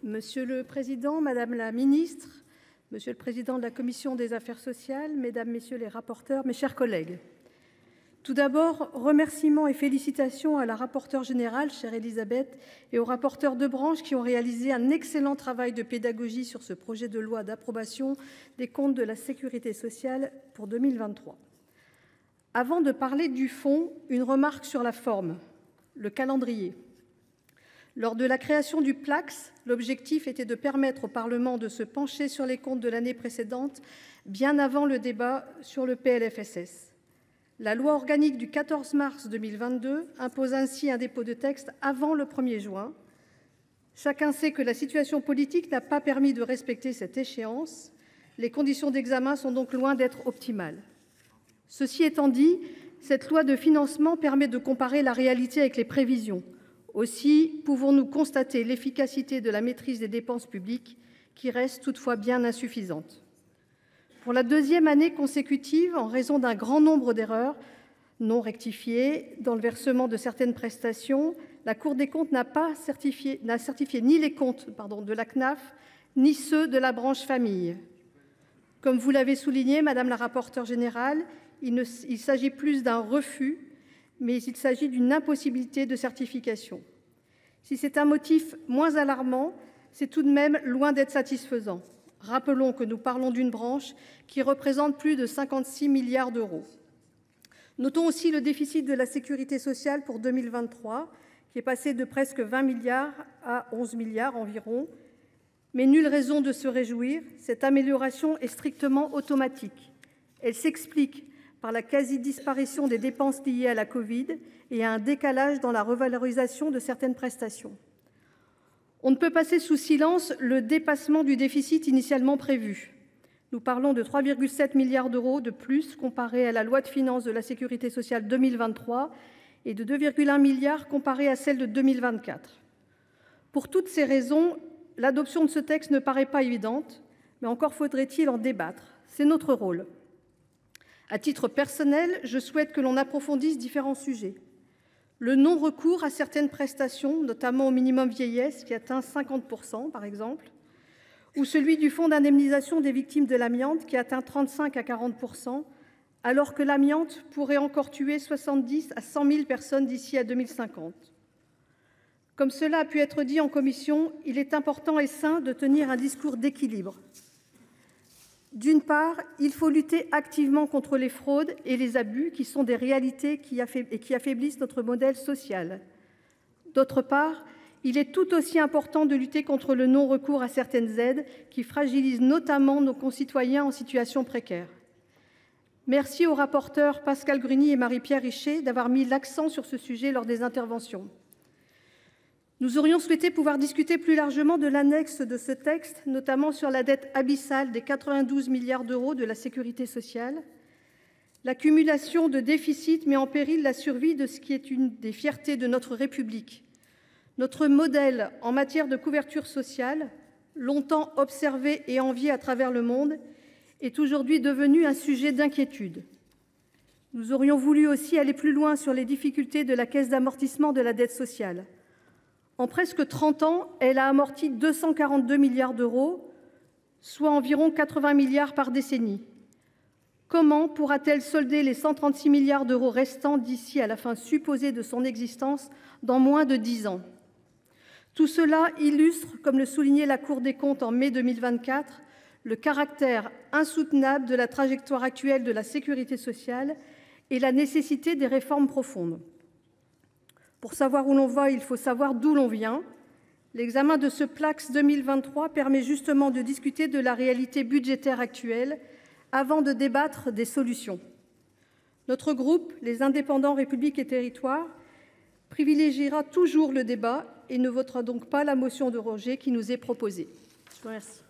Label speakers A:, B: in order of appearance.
A: Monsieur le Président, Madame la Ministre, Monsieur le Président de la Commission des Affaires sociales, Mesdames, Messieurs les rapporteurs, mes chers collègues. Tout d'abord, remerciements et félicitations à la rapporteure générale, chère Elisabeth, et aux rapporteurs de branche qui ont réalisé un excellent travail de pédagogie sur ce projet de loi d'approbation des comptes de la sécurité sociale pour 2023. Avant de parler du fond, une remarque sur la forme, le calendrier. Lors de la création du PLACS, l'objectif était de permettre au Parlement de se pencher sur les comptes de l'année précédente, bien avant le débat sur le PLFSS. La loi organique du 14 mars 2022 impose ainsi un dépôt de texte avant le 1er juin. Chacun sait que la situation politique n'a pas permis de respecter cette échéance. Les conditions d'examen sont donc loin d'être optimales. Ceci étant dit, cette loi de financement permet de comparer la réalité avec les prévisions. Aussi, pouvons-nous constater l'efficacité de la maîtrise des dépenses publiques, qui reste toutefois bien insuffisante. Pour la deuxième année consécutive, en raison d'un grand nombre d'erreurs non rectifiées dans le versement de certaines prestations, la Cour des comptes n'a certifié ni les comptes de la CNAF, ni ceux de la branche famille. Comme vous l'avez souligné, Madame la rapporteure générale, il s'agit plus d'un refus, mais il s'agit d'une impossibilité de certification. Si c'est un motif moins alarmant, c'est tout de même loin d'être satisfaisant. Rappelons que nous parlons d'une branche qui représente plus de 56 milliards d'euros. Notons aussi le déficit de la sécurité sociale pour 2023, qui est passé de presque 20 milliards à 11 milliards environ. Mais nulle raison de se réjouir, cette amélioration est strictement automatique. Elle s'explique par la quasi-disparition des dépenses liées à la Covid et à un décalage dans la revalorisation de certaines prestations. On ne peut passer sous silence le dépassement du déficit initialement prévu. Nous parlons de 3,7 milliards d'euros de plus comparé à la loi de finances de la sécurité sociale 2023 et de 2,1 milliards comparé à celle de 2024. Pour toutes ces raisons, l'adoption de ce texte ne paraît pas évidente, mais encore faudrait-il en débattre. C'est notre rôle. À titre personnel, je souhaite que l'on approfondisse différents sujets. Le non-recours à certaines prestations, notamment au minimum vieillesse, qui atteint 50% par exemple, ou celui du fonds d'indemnisation des victimes de l'amiante, qui atteint 35 à 40%, alors que l'amiante pourrait encore tuer 70 à 100 000 personnes d'ici à 2050. Comme cela a pu être dit en commission, il est important et sain de tenir un discours d'équilibre. D'une part, il faut lutter activement contre les fraudes et les abus qui sont des réalités qui affaiblissent notre modèle social. D'autre part, il est tout aussi important de lutter contre le non-recours à certaines aides qui fragilisent notamment nos concitoyens en situation précaire. Merci aux rapporteurs Pascale Gruny et Marie-Pierre Richer d'avoir mis l'accent sur ce sujet lors des interventions. Nous aurions souhaité pouvoir discuter plus largement de l'annexe de ce texte, notamment sur la dette abyssale des 92 milliards d'euros de la sécurité sociale. L'accumulation de déficits met en péril la survie de ce qui est une des fiertés de notre République. Notre modèle en matière de couverture sociale, longtemps observé et envié à travers le monde, est aujourd'hui devenu un sujet d'inquiétude. Nous aurions voulu aussi aller plus loin sur les difficultés de la caisse d'amortissement de la dette sociale. En presque 30 ans, elle a amorti 242 milliards d'euros, soit environ 80 milliards par décennie. Comment pourra-t-elle solder les 136 milliards d'euros restants d'ici à la fin supposée de son existence dans moins de 10 ans? Tout cela illustre, comme le soulignait la Cour des comptes en mai 2024, le caractère insoutenable de la trajectoire actuelle de la sécurité sociale et la nécessité des réformes profondes. Pour savoir où l'on va, il faut savoir d'où l'on vient. L'examen de ce PLACS 2023 permet justement de discuter de la réalité budgétaire actuelle avant de débattre des solutions. Notre groupe, les Indépendants, République et Territoires, privilégiera toujours le débat et ne votera donc pas la motion de rejet qui nous est proposée. Je vous remercie.